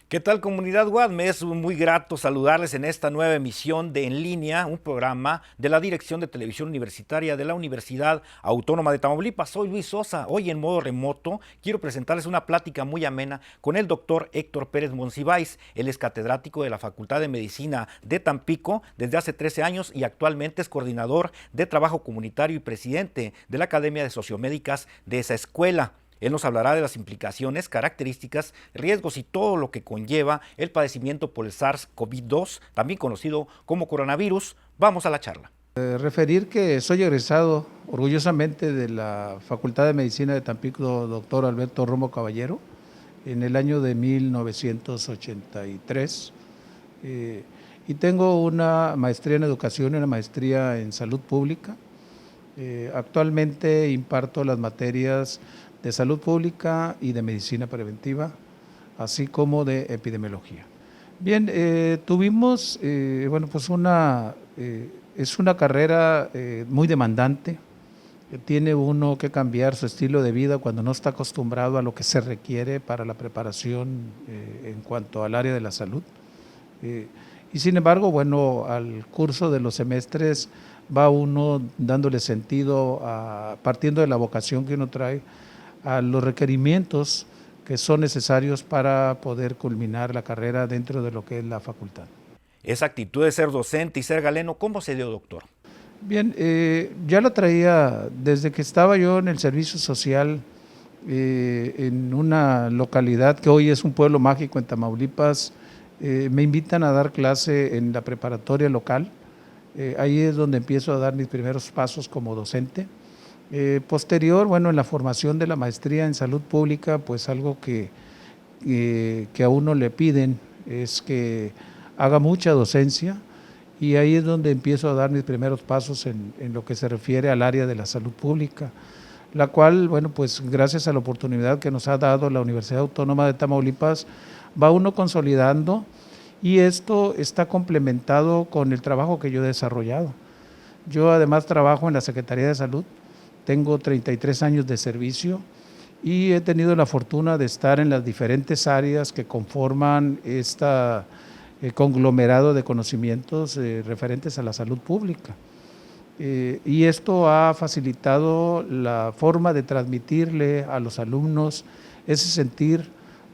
¿Qué tal, comunidad UAD? Me es muy grato saludarles en esta nueva emisión de En Línea, un programa de la Dirección de Televisión Universitaria de la Universidad Autónoma de Tamaulipas. Soy Luis Sosa. Hoy en modo remoto quiero presentarles una plática muy amena con el doctor Héctor Pérez Monsiváis. Él es catedrático de la Facultad de Medicina de Tampico desde hace 13 años y actualmente es coordinador de trabajo comunitario y presidente de la Academia de Sociomédicas de esa escuela. Él nos hablará de las implicaciones, características, riesgos y todo lo que conlleva el padecimiento por el SARS-CoV-2, también conocido como coronavirus. Vamos a la charla. Referir que soy egresado orgullosamente de la Facultad de Medicina de Tampico, doctor Alberto Romo Caballero, en el año de 1983. Y tengo una maestría en educación y una maestría en salud pública. Actualmente imparto las materias de salud pública y de medicina preventiva, así como de epidemiología. Bien, tuvimos, pues es una carrera muy demandante. Tiene uno que cambiar su estilo de vida cuando no está acostumbrado a lo que se requiere para la preparación en cuanto al área de la salud. Y sin embargo, bueno, al curso de los semestres va uno dándole sentido, partiendo de la vocación que uno trae, a los requerimientos que son necesarios para poder culminar la carrera dentro de lo que es la facultad. Esa actitud de ser docente y ser galeno, ¿cómo se dio, doctor? Bien, ya lo traía desde que estaba yo en el servicio social en una localidad que hoy es un pueblo mágico en Tamaulipas. Me invitan a dar clase en la preparatoria local. Ahí es donde empiezo a dar mis primeros pasos como docente. Posterior, bueno, en la formación de la maestría en salud pública, pues algo que a uno le piden es que haga mucha docencia, y ahí es donde empiezo a dar mis primeros pasos en lo que se refiere al área de la salud pública, la cual, bueno, pues gracias a la oportunidad que nos ha dado la Universidad Autónoma de Tamaulipas, va uno consolidando, y esto está complementado con el trabajo que yo he desarrollado. Yo además trabajo en la Secretaría de Salud. Tengo 33 años de servicio y he tenido la fortuna de estar en las diferentes áreas que conforman este conglomerado de conocimientos referentes a la salud pública. Y esto ha facilitado la forma de transmitirle a los alumnos ese sentir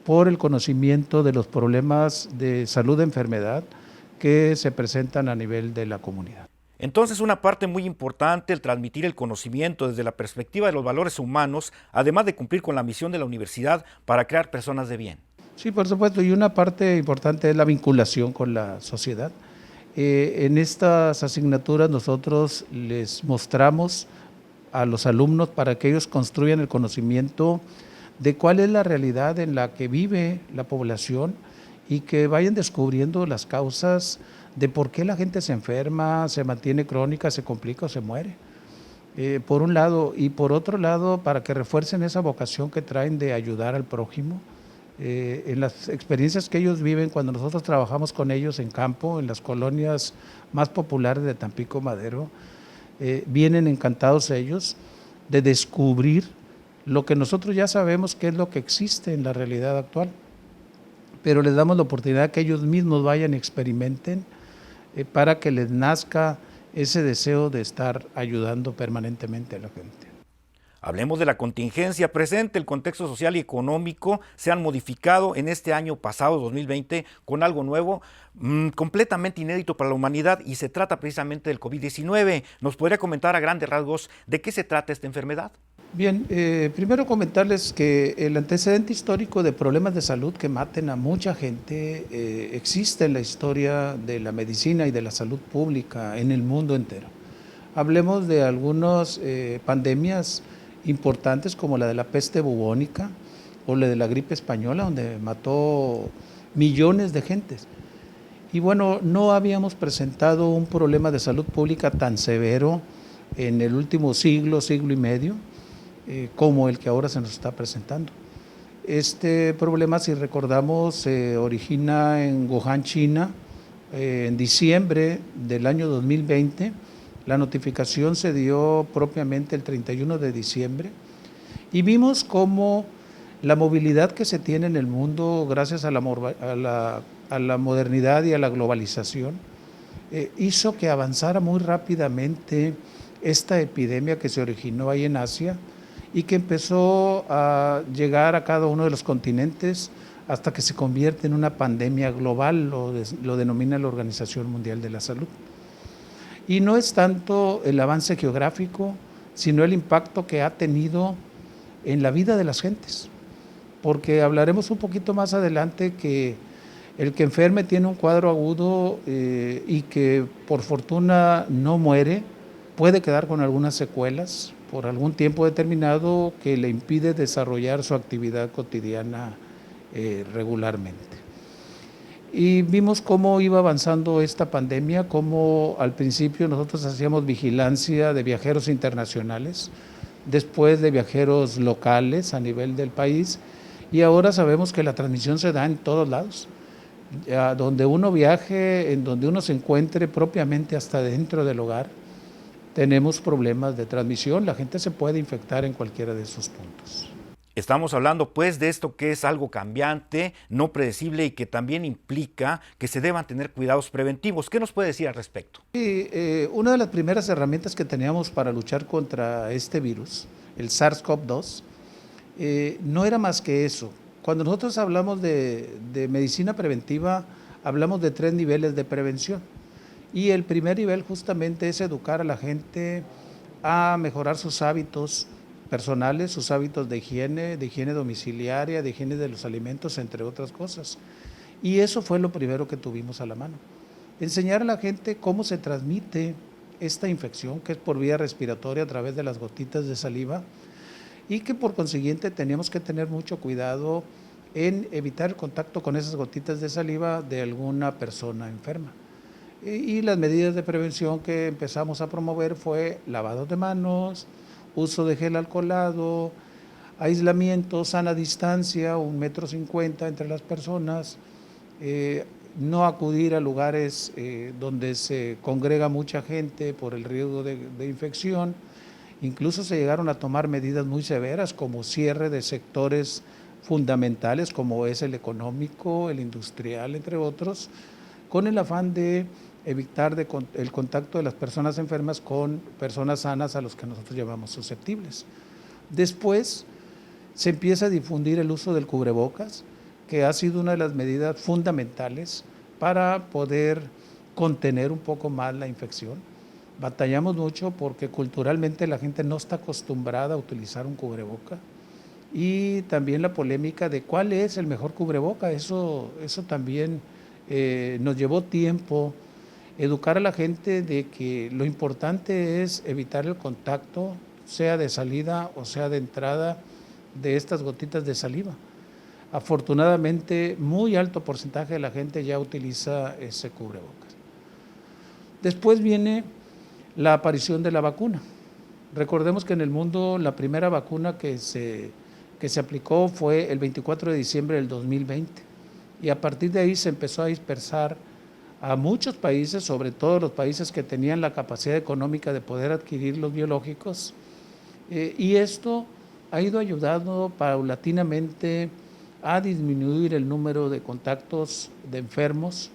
por el conocimiento de los problemas de salud de enfermedad que se presentan a nivel de la comunidad. Entonces, una parte muy importante, el transmitir el conocimiento desde la perspectiva de los valores humanos, además de cumplir con la misión de la universidad para crear personas de bien. Sí, por supuesto, y una parte importante es la vinculación con la sociedad. En estas asignaturas nosotros les mostramos a los alumnos para que ellos construyan el conocimiento de cuál es la realidad en la que vive la población, y que vayan descubriendo las causas de por qué la gente se enferma, se mantiene crónica, se complica o se muere. Por un lado, y por otro lado, para que refuercen esa vocación que traen de ayudar al prójimo. En las experiencias que ellos viven cuando nosotros trabajamos con ellos en campo, en las colonias más populares de Tampico Madero, vienen encantados ellos de descubrir lo que nosotros ya sabemos que es lo que existe en la realidad actual, pero les damos la oportunidad que ellos mismos vayan y experimenten para que les nazca ese deseo de estar ayudando permanentemente a la gente. Hablemos de la contingencia presente. El contexto social y económico se han modificado en este año pasado, 2020, con algo nuevo, completamente inédito para la humanidad, y se trata precisamente del COVID-19. ¿Nos podría comentar a grandes rasgos de qué se trata esta enfermedad? Bien, primero comentarles que el antecedente histórico de problemas de salud que maten a mucha gente existe en la historia de la medicina y de la salud pública en el mundo entero. Hablemos de algunas pandemias importantes como la de la peste bubónica o la de la gripe española, donde mató millones de gentes. Y bueno, no habíamos presentado un problema de salud pública tan severo en el último siglo, siglo y medio, como el que ahora se nos está presentando. Este problema, si recordamos, se origina en Wuhan, China, en diciembre del año 2020. La notificación se dio propiamente el 31 de diciembre, y vimos cómo La movilidad que se tiene en el mundo gracias a la modernidad y a la globalización hizo que avanzara muy rápidamente esta epidemia que se originó ahí en Asia y que empezó a llegar a cada uno de los continentes hasta que se convierte en una pandemia global, lo denomina la Organización Mundial de la Salud. Y no es tanto el avance geográfico, sino el impacto que ha tenido en la vida de las gentes. Porque hablaremos un poquito más adelante que el que enferme tiene un cuadro agudo y que por fortuna no muere, puede quedar con algunas secuelas por algún tiempo determinado que le impide desarrollar su actividad cotidiana regularmente. Y vimos cómo iba avanzando esta pandemia, cómo al principio nosotros hacíamos vigilancia de viajeros internacionales, después de viajeros locales a nivel del país, y ahora sabemos que la transmisión se da en todos lados. A donde uno viaje, en donde uno se encuentre propiamente hasta dentro del hogar, tenemos problemas de transmisión, la gente se puede infectar en cualquiera de esos puntos. Estamos hablando pues de esto que es algo cambiante, no predecible y que también implica que se deban tener cuidados preventivos. ¿Qué nos puede decir al respecto? Sí, una de las primeras herramientas que teníamos para luchar contra este virus, el SARS-CoV-2, no era más que eso. Cuando nosotros hablamos de medicina preventiva, hablamos de 3 niveles de prevención. Y el primer nivel justamente es educar a la gente a mejorar sus hábitos personales, sus hábitos de higiene domiciliaria, de higiene de los alimentos, entre otras cosas. Y eso fue lo primero que tuvimos a la mano. Enseñar a la gente cómo se transmite esta infección, que es por vía respiratoria a través de las gotitas de saliva, y que por consiguiente teníamos que tener mucho cuidado en evitar el contacto con esas gotitas de saliva de alguna persona enferma. Y las medidas de prevención que empezamos a promover fue lavado de manos, uso de gel alcoholado, aislamiento, sana distancia, 1,50 m entre las personas, no acudir a lugares donde se congrega mucha gente por el riesgo de infección. Incluso se llegaron a tomar medidas muy severas como cierre de sectores fundamentales como es el económico, el industrial, entre otros, con el afán de evitar el contacto de las personas enfermas con personas sanas a los que nosotros llamamos susceptibles. Después se empieza a difundir el uso del cubrebocas, que ha sido una de las medidas fundamentales para poder contener un poco más la infección. Batallamos mucho porque culturalmente la gente no está acostumbrada a utilizar un cubreboca, y también la polémica de cuál es el mejor cubreboca, eso también nos llevó tiempo educar a la gente de que lo importante es evitar el contacto, sea de salida o sea de entrada, de estas gotitas de saliva. Afortunadamente, muy alto porcentaje de la gente ya utiliza ese cubrebocas. Después viene la aparición de la vacuna. Recordemos que en el mundo la primera vacuna que se aplicó fue el 24 de diciembre del 2020, y a partir de ahí se empezó a dispersar a muchos países, sobre todo los países que tenían la capacidad económica de poder adquirir los biológicos, y esto ha ido ayudando paulatinamente a disminuir el número de contactos de enfermos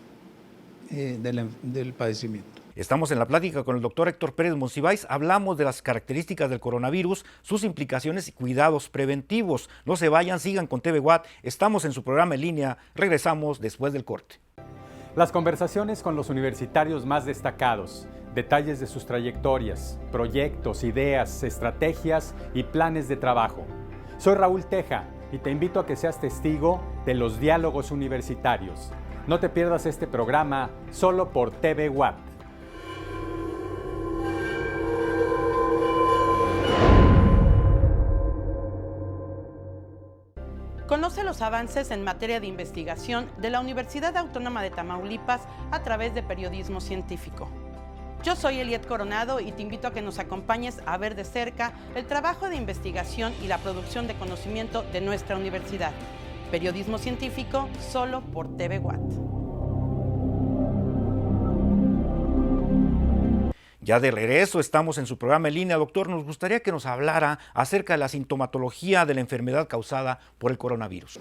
del padecimiento. Estamos en la plática con el doctor Héctor Pérez Monsiváis. Hablamos de las características del coronavirus, sus implicaciones y cuidados preventivos. No se vayan, sigan con TV Watt. Estamos en su programa en línea. Regresamos después del corte. Las conversaciones con los universitarios más destacados, detalles de sus trayectorias, proyectos, ideas, estrategias y planes de trabajo. Soy Raúl Teja y te invito a que seas testigo de los diálogos universitarios. No te pierdas este programa solo por TV Watt. Conoce los avances en materia de investigación de la Universidad Autónoma de Tamaulipas a través de periodismo científico. Yo soy Eliet Coronado y te invito a que nos acompañes a ver de cerca el trabajo de investigación y la producción de conocimiento de nuestra universidad. Periodismo científico solo por TV Watt. Ya de regreso estamos en su programa en línea. Doctor, nos gustaría que nos hablara acerca de la sintomatología de la enfermedad causada por el coronavirus.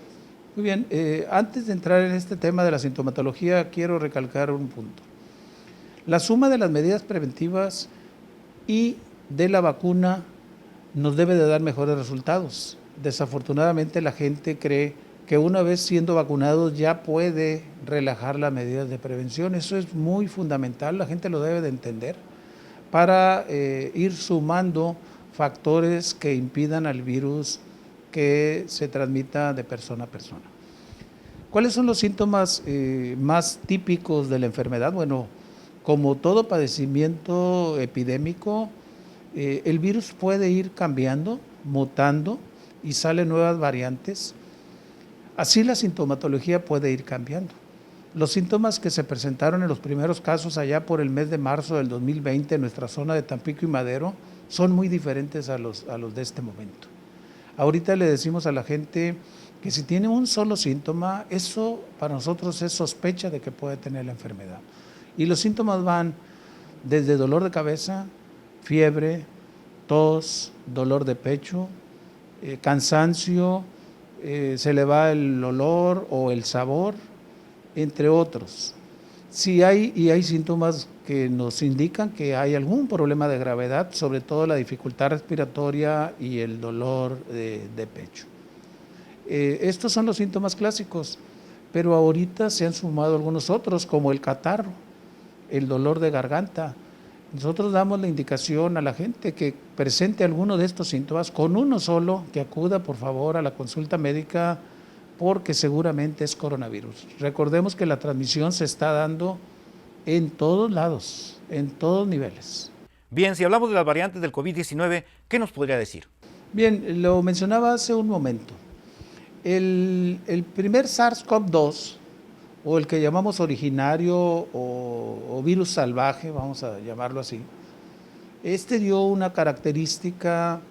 Muy bien, antes de entrar en este tema de la sintomatología, quiero recalcar un punto. La suma de las medidas preventivas y de la vacuna nos debe de dar mejores resultados. Desafortunadamente la gente cree que una vez siendo vacunados ya puede relajar las medidas de prevención. Eso es muy fundamental, la gente lo debe de entender, para ir sumando factores que impidan al virus que se transmita de persona a persona. ¿Cuáles son los síntomas más típicos de la enfermedad? Bueno, como todo padecimiento epidémico, el virus puede ir cambiando, mutando y salen nuevas variantes. Así la sintomatología puede ir cambiando. Los síntomas que se presentaron en los primeros casos allá por el mes de marzo del 2020 en nuestra zona de Tampico y Madero son muy diferentes a los de este momento. Ahorita le decimos a la gente que si tiene un solo síntoma, eso para nosotros es sospecha de que puede tener la enfermedad. Y los síntomas van desde dolor de cabeza, fiebre, tos, dolor de pecho, cansancio, se le va el olor o el sabor, entre otros. Hay síntomas que nos indican que hay algún problema de gravedad, sobre todo la dificultad respiratoria y el dolor de pecho. Estos son los síntomas clásicos, pero ahorita se han sumado algunos otros, como el catarro, el dolor de garganta. Nosotros damos la indicación a la gente que presente alguno de estos síntomas, con uno solo, que acuda por favor a la consulta médica, porque seguramente es coronavirus. Recordemos que la transmisión se está dando en todos lados, en todos niveles. Bien, si hablamos de las variantes del COVID-19, ¿qué nos podría decir? Bien, lo mencionaba hace un momento. El primer SARS-CoV-2, o el que llamamos originario o virus salvaje, vamos a llamarlo así, este dio una característica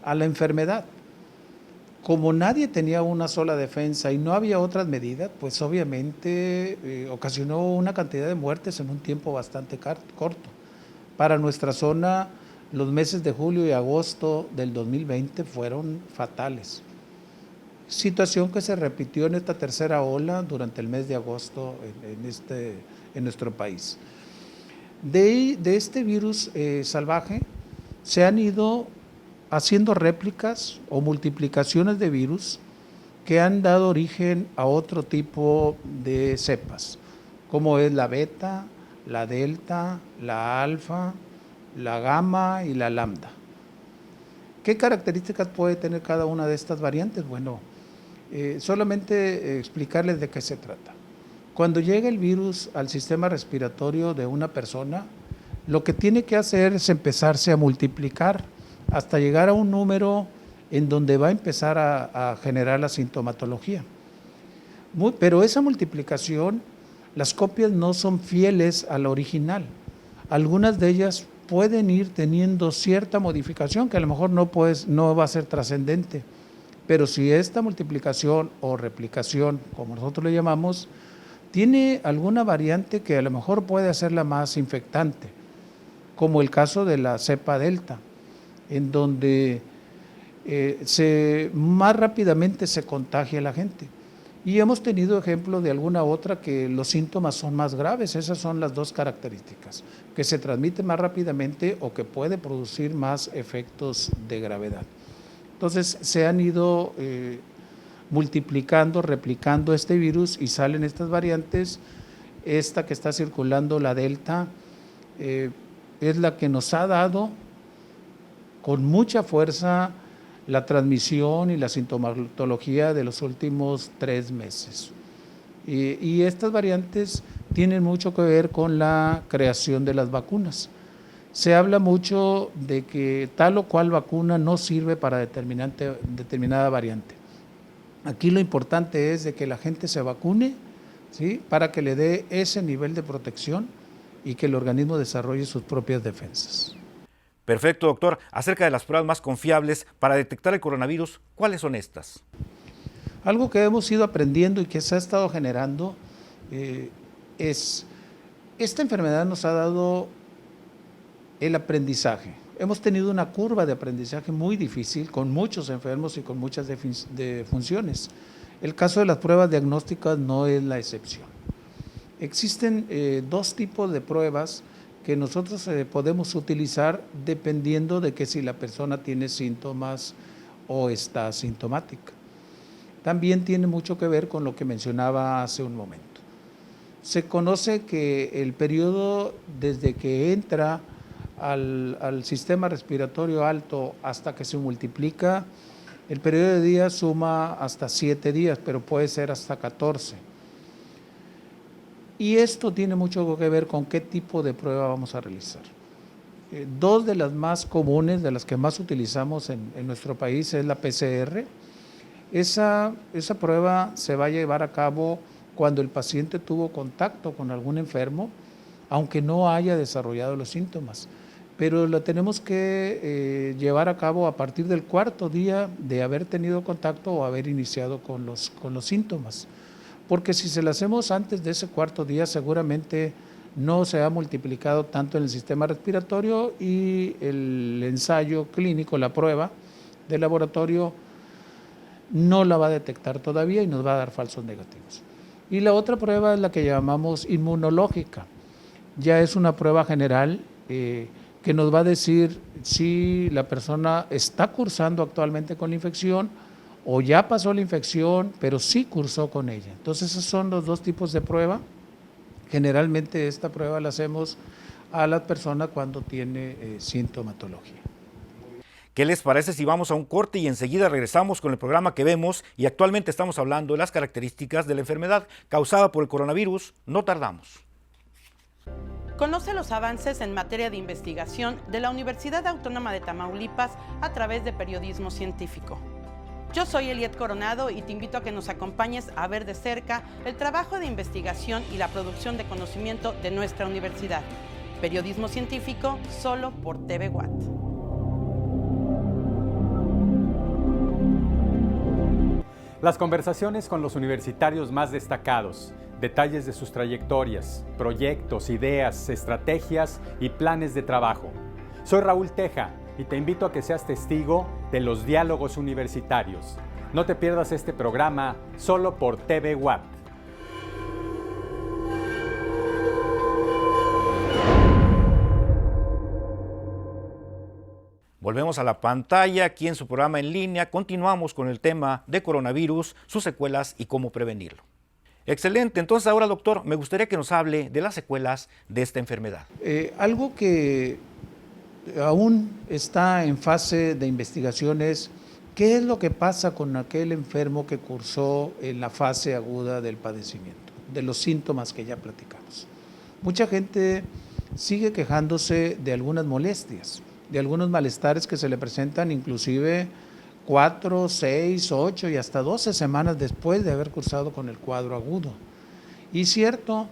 a la enfermedad. Como nadie tenía una sola defensa y no había otras medidas, pues obviamente ocasionó una cantidad de muertes en un tiempo bastante corto. Para nuestra zona, los meses de julio y agosto del 2020 fueron fatales. Situación que se repitió en esta tercera ola durante el mes de agosto en nuestro país. De este virus salvaje se han ido haciendo réplicas o multiplicaciones de virus que han dado origen a otro tipo de cepas, como es la beta, la delta, la alfa, la gamma y la lambda. ¿Qué características puede tener cada una de estas variantes? Bueno, solamente explicarles de qué se trata. Cuando llega el virus al sistema respiratorio de una persona, lo que tiene que hacer es empezarse a multiplicar hasta llegar a un número en donde va a empezar a generar la sintomatología. Pero esa multiplicación, las copias no son fieles a la original. Algunas de ellas pueden ir teniendo cierta modificación que a lo mejor no va a ser trascendente. Pero si esta multiplicación o replicación, como nosotros le llamamos, tiene alguna variante que a lo mejor puede hacerla más infectante, como el caso de la cepa delta, en donde más rápidamente se contagia la gente. Y hemos tenido ejemplo de alguna otra que los síntomas son más graves. Esas son las dos características, que se transmite más rápidamente o que puede producir más efectos de gravedad. Entonces se han ido multiplicando, replicando este virus y salen estas variantes. Esta que está circulando, la delta, es la que nos ha dado con mucha fuerza la transmisión y la sintomatología de los últimos 3 meses. Y estas variantes tienen mucho que ver con la creación de las vacunas. Se habla mucho de que tal o cual vacuna no sirve para determinada variante. Aquí lo importante es de que la gente se vacune, ¿sí?, para que le dé ese nivel de protección y que el organismo desarrolle sus propias defensas. Perfecto, doctor. Acerca de las pruebas más confiables para detectar el coronavirus, ¿cuáles son estas? Algo que hemos ido aprendiendo y que se ha estado generando esta enfermedad nos ha dado El aprendizaje. Hemos tenido una curva de aprendizaje muy difícil, con muchos enfermos y con muchas defunciones. El caso de las pruebas diagnósticas no es la excepción. Existen dos tipos de pruebas que nosotros podemos utilizar dependiendo de que si la persona tiene síntomas o está asintomática. También tiene mucho que ver con lo que mencionaba hace un momento. Se conoce que el periodo desde que entra al sistema respiratorio alto hasta que se multiplica, el periodo de días suma hasta 7 días, pero puede ser hasta 14. Y esto tiene mucho que ver con qué tipo de prueba vamos a realizar. Dos de las más comunes, de las que más utilizamos en nuestro país, es la PCR. Esa prueba se va a llevar a cabo cuando el paciente tuvo contacto con algún enfermo, aunque no haya desarrollado los síntomas. Pero la tenemos que llevar a cabo a partir del 4.º día de haber tenido contacto o haber iniciado con los síntomas. Porque si se la hacemos antes de ese 4.º día, seguramente no se ha multiplicado tanto en el sistema respiratorio y el ensayo clínico, la prueba de laboratorio, no la va a detectar todavía y nos va a dar falsos negativos. Y la otra prueba es la que llamamos inmunológica. Ya es una prueba general que nos va a decir si la persona está cursando actualmente con la infección o ya pasó la infección, pero sí cursó con ella. Entonces, esos son los dos tipos de prueba. Generalmente esta prueba la hacemos a las personas cuando tiene sintomatología. ¿Qué les parece si vamos a un corte y enseguida regresamos con el programa que vemos y actualmente estamos hablando de las características de la enfermedad causada por el coronavirus? No tardamos. Conoce los avances en materia de investigación de la Universidad Autónoma de Tamaulipas a través de periodismo científico. Yo soy Eliet Coronado y te invito a que nos acompañes a ver de cerca el trabajo de investigación y la producción de conocimiento de nuestra universidad. Periodismo científico solo por TV Watt. Las conversaciones con los universitarios más destacados, detalles de sus trayectorias, proyectos, ideas, estrategias y planes de trabajo. Soy Raúl Teja y te invito a que seas testigo de los diálogos universitarios. No te pierdas este programa solo por TV Watt. Volvemos a la pantalla, aquí en su programa en línea, continuamos con el tema de coronavirus, sus secuelas y cómo prevenirlo. Excelente, entonces ahora doctor, me gustaría que nos hable de las secuelas de esta enfermedad. Algo que aún está en fase de investigación es qué es lo que pasa con aquel enfermo que cursó en la fase aguda del padecimiento, de los síntomas que ya platicamos. Mucha gente sigue quejándose de algunas molestias, de algunos malestares que se le presentan inclusive 4, 6, 8 y hasta 12 semanas después de haber cursado con el cuadro agudo. Y cierto,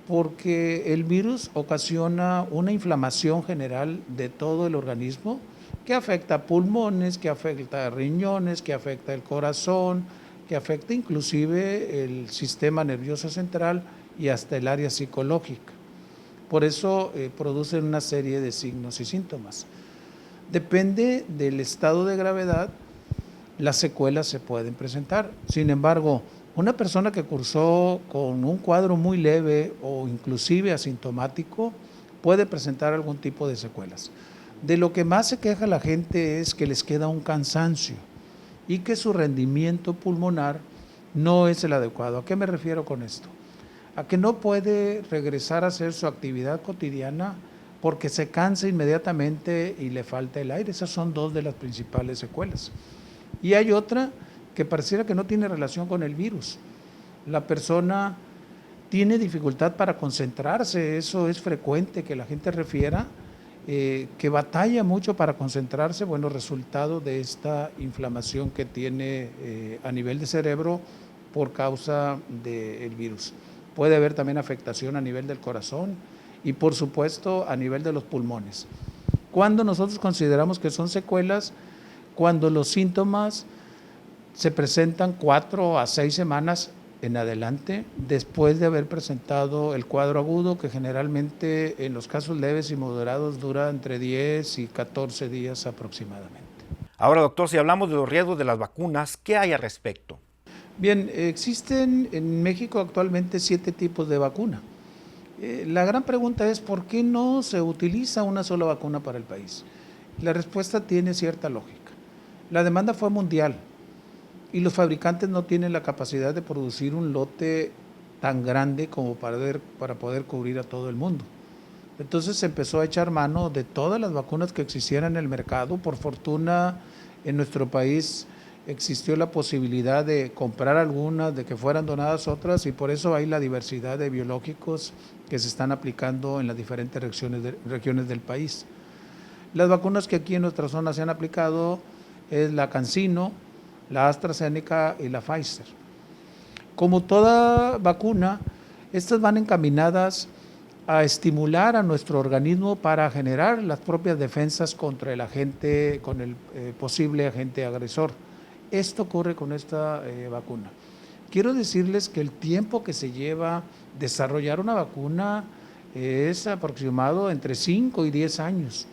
porque el virus ocasiona una inflamación general de todo el organismo que afecta a pulmones, que afecta a riñones, que afecta el corazón, que afecta inclusive el sistema nervioso central y hasta el área psicológica. Por eso producen una serie de signos y síntomas. Depende del estado de gravedad, las secuelas se pueden presentar. Sin embargo, una persona que cursó con un cuadro muy leve o inclusive asintomático puede presentar algún tipo de secuelas. De lo que más se queja la gente es que les queda un cansancio y que su rendimiento pulmonar no es el adecuado. ¿A qué me refiero con esto? A que no puede regresar a hacer su actividad cotidiana porque se cansa inmediatamente y le falta el aire. Esas son dos de las principales secuelas. Y hay otra que pareciera que no tiene relación con el virus. La persona tiene dificultad para concentrarse, eso es frecuente que la gente refiera, que batalla mucho para concentrarse, bueno, resultado de esta inflamación que tiene a nivel de cerebro por causa del virus. Puede haber también afectación a nivel del corazón y por supuesto a nivel de los pulmones. Cuando nosotros consideramos que son secuelas, cuando los síntomas se presentan 4 a 6 semanas en adelante, después de haber presentado el cuadro agudo, que generalmente en los casos leves y moderados dura entre 10 y 14 días aproximadamente. Ahora, doctor, si hablamos de los riesgos de las vacunas, ¿qué hay al respecto? Bien, existen en México actualmente 7 tipos de vacuna. La gran pregunta es, ¿por qué no se utiliza una sola vacuna para el país? La respuesta tiene cierta lógica. La demanda fue mundial y los fabricantes no tienen la capacidad de producir un lote tan grande como para poder cubrir a todo el mundo. Entonces se empezó a echar mano de todas las vacunas que existieran en el mercado. Por fortuna, en nuestro país existió la posibilidad de comprar algunas, de que fueran donadas otras, y por eso hay la diversidad de biológicos que se están aplicando en las diferentes regiones del país. Las vacunas que aquí en nuestra zona se han aplicado es la CanSino, la AstraZeneca y la Pfizer. Como toda vacuna, estas van encaminadas a estimular a nuestro organismo para generar las propias defensas contra el agente, con el posible agente agresor. Esto ocurre con esta vacuna. Quiero decirles que el tiempo que se lleva desarrollar una vacuna es aproximado entre 5 y 10 años.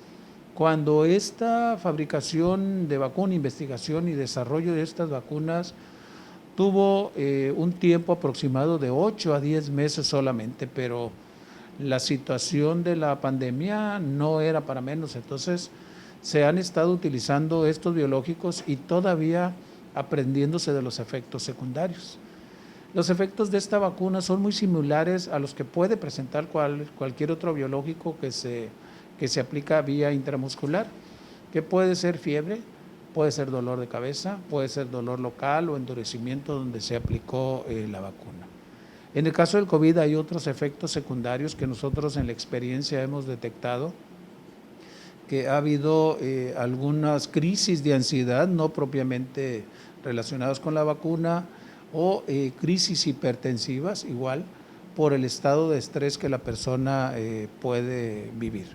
Cuando esta fabricación de vacuna, investigación y desarrollo de estas vacunas tuvo un tiempo aproximado de 8 a 10 meses solamente, pero la situación de la pandemia no era para menos, entonces se han estado utilizando estos biológicos y todavía aprendiéndose de los efectos secundarios. Los efectos de esta vacuna son muy similares a los que puede presentar cualquier otro biológico que se aplica vía intramuscular, que puede ser fiebre, puede ser dolor de cabeza, puede ser dolor local o endurecimiento donde se aplicó la vacuna. En el caso del COVID hay otros efectos secundarios que nosotros en la experiencia hemos detectado, que ha habido algunas crisis de ansiedad no propiamente relacionadas con la vacuna o crisis hipertensivas igual por el estado de estrés que la persona puede vivir.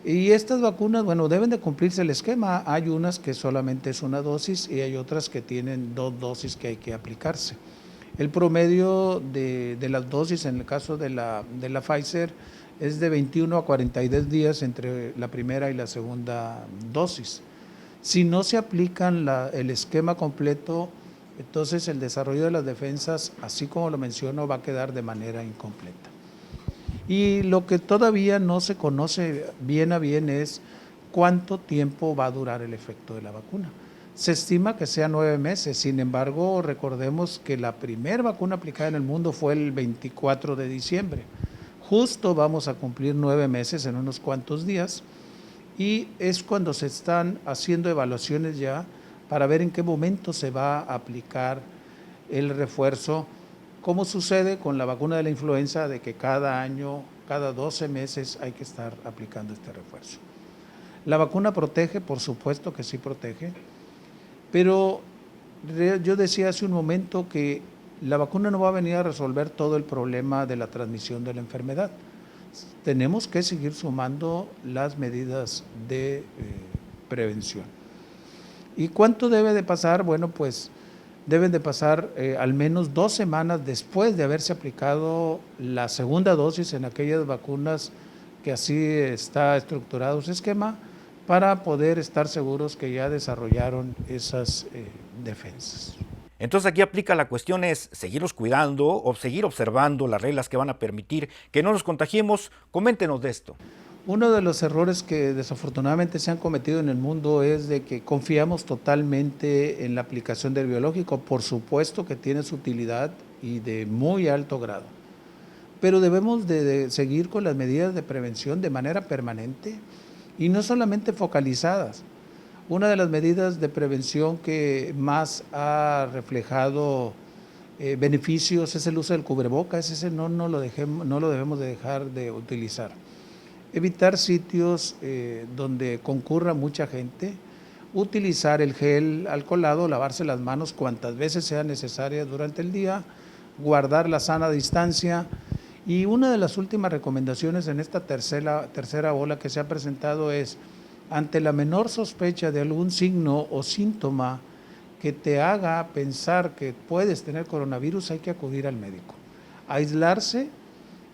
Y estas vacunas, bueno, deben de cumplirse el esquema. Hay unas que solamente es una dosis y hay otras que tienen 2 dosis que hay que aplicarse. El promedio de las dosis en el caso de la Pfizer es de 21 a 42 días entre la primera y la segunda dosis. Si no se aplican el esquema completo, entonces el desarrollo de las defensas, así como lo menciono, va a quedar de manera incompleta. Y lo que todavía no se conoce bien a bien es cuánto tiempo va a durar el efecto de la vacuna. Se estima que sea 9 meses, sin embargo, recordemos que la primera vacuna aplicada en el mundo fue el 24 de diciembre. Justo vamos a cumplir 9 meses en unos cuantos días y es cuando se están haciendo evaluaciones ya para ver en qué momento se va a aplicar el refuerzo, como sucede con la vacuna de la influenza, de que cada año, cada 12 meses hay que estar aplicando este refuerzo. La vacuna protege, por supuesto que sí protege, pero yo decía hace un momento que la vacuna no va a venir a resolver todo el problema de la transmisión de la enfermedad. Tenemos que seguir sumando las medidas de prevención. ¿Y cuánto debe de pasar? Bueno, pues deben de pasar al menos 2 semanas después de haberse aplicado la segunda dosis en aquellas vacunas que así está estructurado su esquema, para poder estar seguros que ya desarrollaron esas defensas. Entonces aquí aplica la cuestión es seguirnos cuidando o seguir observando las reglas que van a permitir que no nos contagiemos. Coméntenos de esto. Uno de los errores que desafortunadamente se han cometido en el mundo es de que confiamos totalmente en la aplicación del biológico. Por supuesto que tiene su utilidad y de muy alto grado, pero debemos de seguir con las medidas de prevención de manera permanente y no solamente focalizadas. Una de las medidas de prevención que más ha reflejado beneficios es el uso del cubrebocas. Ese no lo debemos de dejar de utilizar. Evitar sitios donde concurra mucha gente, utilizar el gel alcoholado, lavarse las manos cuantas veces sea necesaria durante el día, guardar la sana distancia. Y una de las últimas recomendaciones en esta tercera ola que se ha presentado es, ante la menor sospecha de algún signo o síntoma que te haga pensar que puedes tener coronavirus, hay que acudir al médico, aislarse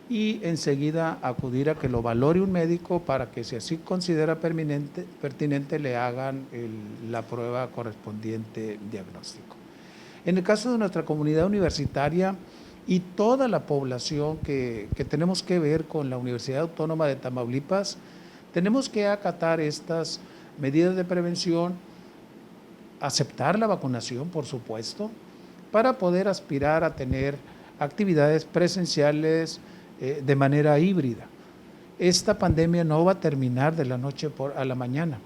y enseguida acudir a que lo valore un médico para que, si así considera pertinente, le hagan la prueba correspondiente diagnóstico. En el caso de nuestra comunidad universitaria y toda la población que tenemos que ver con la Universidad Autónoma de Tamaulipas, tenemos que acatar estas medidas de prevención, aceptar la vacunación, por supuesto, para poder aspirar a tener actividades presenciales de manera híbrida. Esta pandemia no va a terminar de la noche a la mañana.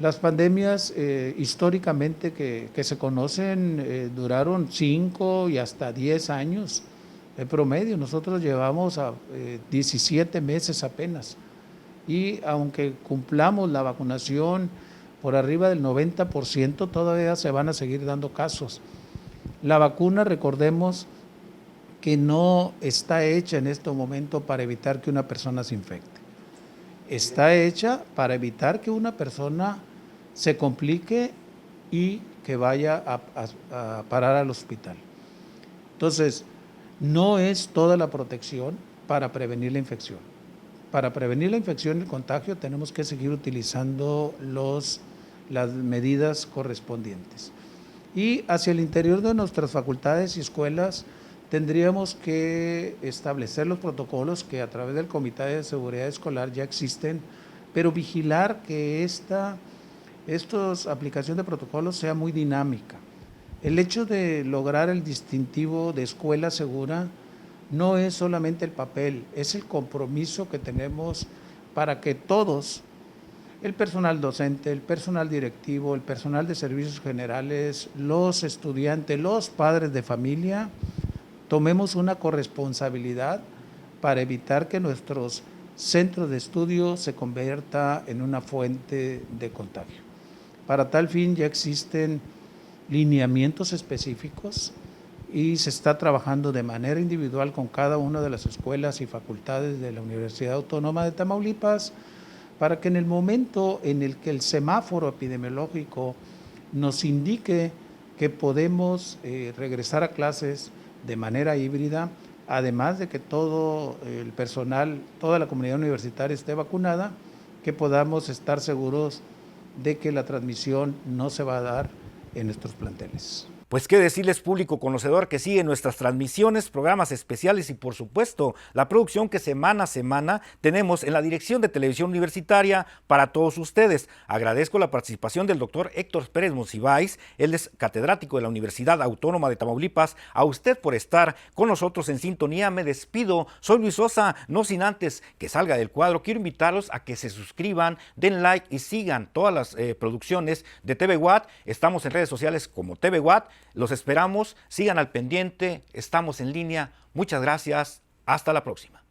Las pandemias históricamente que se conocen duraron 5 y hasta 10 años en promedio. Nosotros llevamos a 17 meses apenas. Y aunque cumplamos la vacunación por arriba del 90%, todavía se van a seguir dando casos. La vacuna, recordemos que no está hecha en este momento para evitar que una persona se infecte. Está hecha para evitar que una persona se complique y que vaya a parar al hospital. Entonces, no es toda la protección para prevenir la infección. Para prevenir la infección y el contagio tenemos que seguir utilizando las medidas correspondientes. Y hacia el interior de nuestras facultades y escuelas tendríamos que establecer los protocolos que a través del Comité de Seguridad Escolar ya existen, pero vigilar que esta aplicación de protocolos sea muy dinámica. El hecho de lograr el distintivo de escuela segura no es solamente el papel, es el compromiso que tenemos para que todos, el personal docente, el personal directivo, el personal de servicios generales, los estudiantes, los padres de familia, tomemos una corresponsabilidad para evitar que nuestros centros de estudio se convierta en una fuente de contagio. Para tal fin ya existen lineamientos específicos y se está trabajando de manera individual con cada una de las escuelas y facultades de la Universidad Autónoma de Tamaulipas para que en el momento en el que el semáforo epidemiológico nos indique que podemos regresar a clases de manera híbrida, además de que todo el personal, toda la comunidad universitaria esté vacunada, que podamos estar seguros de que la transmisión no se va a dar en nuestros planteles. Pues qué decirles, público conocedor que sigue nuestras transmisiones, programas especiales y por supuesto la producción que semana a semana tenemos en la Dirección de Televisión Universitaria para todos ustedes. Agradezco la participación del doctor Héctor Pérez Monsiváis, él es catedrático de la Universidad Autónoma de Tamaulipas. A usted por estar con nosotros en sintonía, me despido. Soy Luis Sosa, no sin antes que salga del cuadro, quiero invitarlos a que se suscriban, den like y sigan todas las producciones de TV Watt. Estamos en redes sociales como TV Watt. Los esperamos, sigan al pendiente, estamos en línea. Muchas gracias, hasta la próxima.